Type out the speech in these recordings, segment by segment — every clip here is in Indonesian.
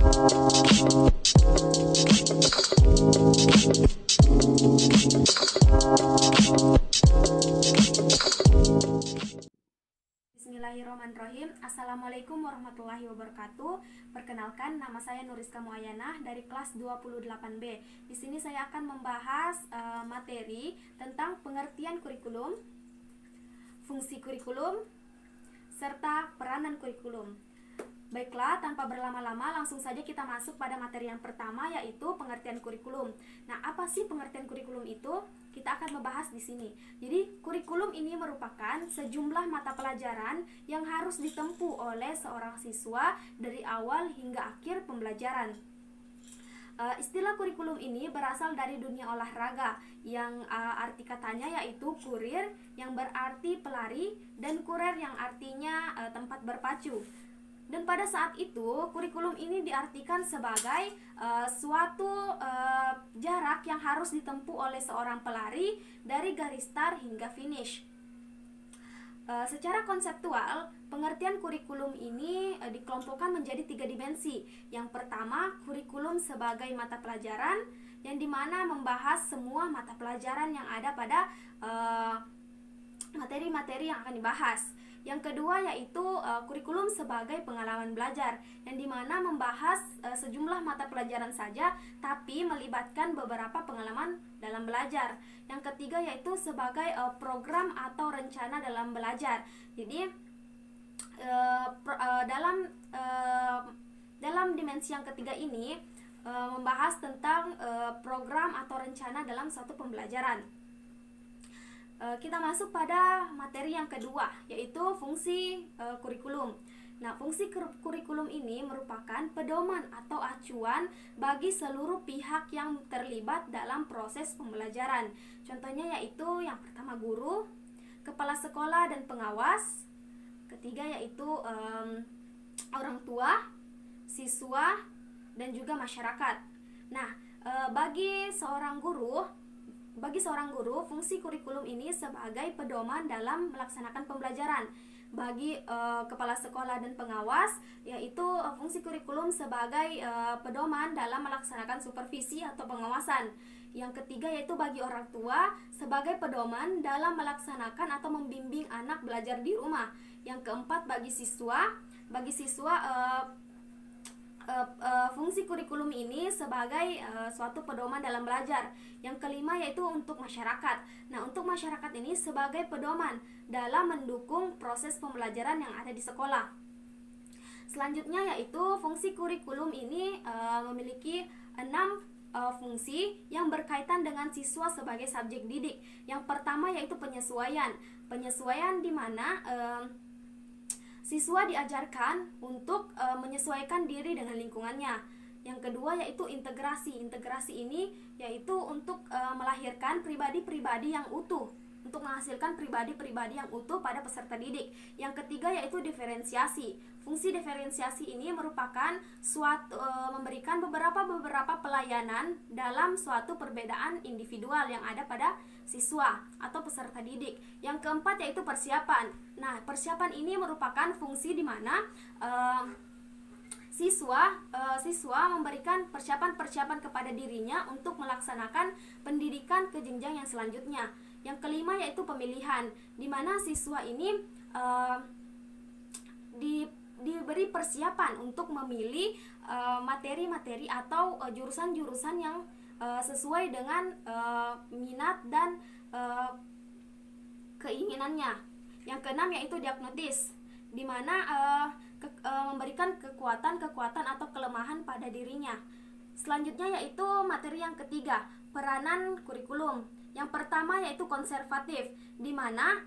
Bismillahirrahmanirrahim. Assalamualaikum warahmatullahi wabarakatuh. Perkenalkan, nama saya Nuriska Muayanah dari kelas 28B. Di sini saya akan membahas materi tentang pengertian kurikulum, fungsi kurikulum, serta peranan kurikulum. Baiklah, tanpa berlama-lama langsung saja kita masuk pada materi yang pertama, yaitu pengertian kurikulum. Nah, apa sih pengertian kurikulum itu? Kita akan membahas di sini. Jadi, kurikulum ini merupakan sejumlah mata pelajaran yang harus ditempuh oleh seorang siswa dari awal hingga akhir pembelajaran. Istilah kurikulum ini berasal dari dunia olahraga yang arti katanya yaitu kurir yang berarti pelari dan kurer yang artinya tempat berpacu. Dan pada saat itu kurikulum ini diartikan sebagai suatu jarak yang harus ditempuh oleh seorang pelari dari garis start hingga finish. Secara konseptual, pengertian kurikulum ini dikelompokkan menjadi 3 dimensi. Yang pertama, kurikulum sebagai mata pelajaran, yang dimana membahas semua mata pelajaran yang ada pada materi-materi yang akan dibahas. Yang kedua yaitu kurikulum sebagai pengalaman belajar, yang dimana membahas sejumlah mata pelajaran saja tapi melibatkan beberapa pengalaman dalam belajar. Yang ketiga yaitu sebagai program atau rencana dalam belajar. Jadi dalam dimensi yang ketiga ini membahas tentang program atau rencana dalam suatu pembelajaran. Kita masuk pada materi yang kedua, yaitu fungsi kurikulum. Nah, fungsi kurikulum ini merupakan pedoman atau acuan bagi seluruh pihak yang terlibat dalam proses pembelajaran. Contohnya yaitu yang pertama guru, kepala sekolah dan pengawas. Ketiga yaitu orang tua, siswa, dan juga masyarakat. Nah, bagi seorang guru, fungsi kurikulum ini sebagai pedoman dalam melaksanakan pembelajaran. Bagi kepala sekolah dan pengawas, yaitu fungsi kurikulum sebagai pedoman dalam melaksanakan supervisi atau pengawasan. Yang ketiga yaitu bagi orang tua sebagai pedoman dalam melaksanakan atau membimbing anak belajar di rumah. Yang keempat bagi siswa, fungsi kurikulum ini sebagai suatu pedoman dalam belajar. Yang kelima yaitu untuk masyarakat. Nah, untuk masyarakat ini sebagai pedoman dalam mendukung proses pembelajaran yang ada di sekolah. Selanjutnya yaitu fungsi kurikulum ini memiliki 6 fungsi yang berkaitan dengan siswa sebagai subjek didik. Yang pertama yaitu penyesuaian. Penyesuaian di mana siswa diajarkan untuk menyesuaikan diri dengan lingkungannya. Yang kedua yaitu integrasi. Integrasi ini yaitu untuk melahirkan pribadi-pribadi yang utuh, untuk menghasilkan pribadi-pribadi yang utuh pada peserta didik. Yang ketiga yaitu diferensiasi. Fungsi diferensiasi ini merupakan memberikan beberapa pelayanan dalam suatu perbedaan individual yang ada pada siswa atau peserta didik. Yang keempat yaitu persiapan. Nah, persiapan ini merupakan fungsi di mana siswa memberikan persiapan kepada dirinya untuk melaksanakan pendidikan ke jenjang yang selanjutnya. Yang kelima yaitu pemilihan, di mana siswa ini diberi persiapan untuk memilih materi-materi atau jurusan-jurusan yang sesuai dengan minat dan keinginannya. Yang keenam yaitu diagnosis, di mana memberikan kekuatan atau kelemahan pada dirinya. Selanjutnya yaitu materi yang ketiga, peranan kurikulum. Yang pertama yaitu konservatif, di mana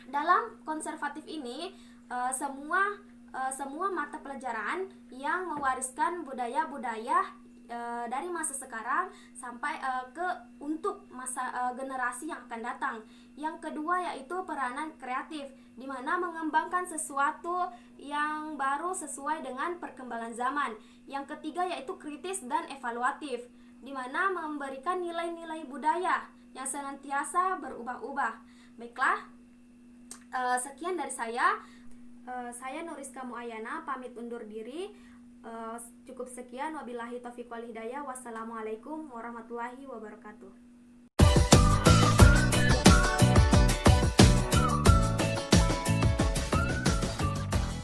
dalam konservatif ini semua mata pelajaran yang mewariskan budaya-budaya dari masa sekarang sampai untuk masa generasi yang akan datang. Yang kedua yaitu peranan kreatif, di mana mengembangkan sesuatu yang baru sesuai dengan perkembangan zaman. Yang ketiga yaitu kritis dan evaluatif, di mana memberikan nilai-nilai budaya yang senantiasa berubah-ubah. Baiklah, sekian dari saya. Saya Nuriska Muayanah pamit undur diri. Cukup sekian, wabillahi taufiq wal hidayah. Wassalamualaikum warahmatullahi wabarakatuh.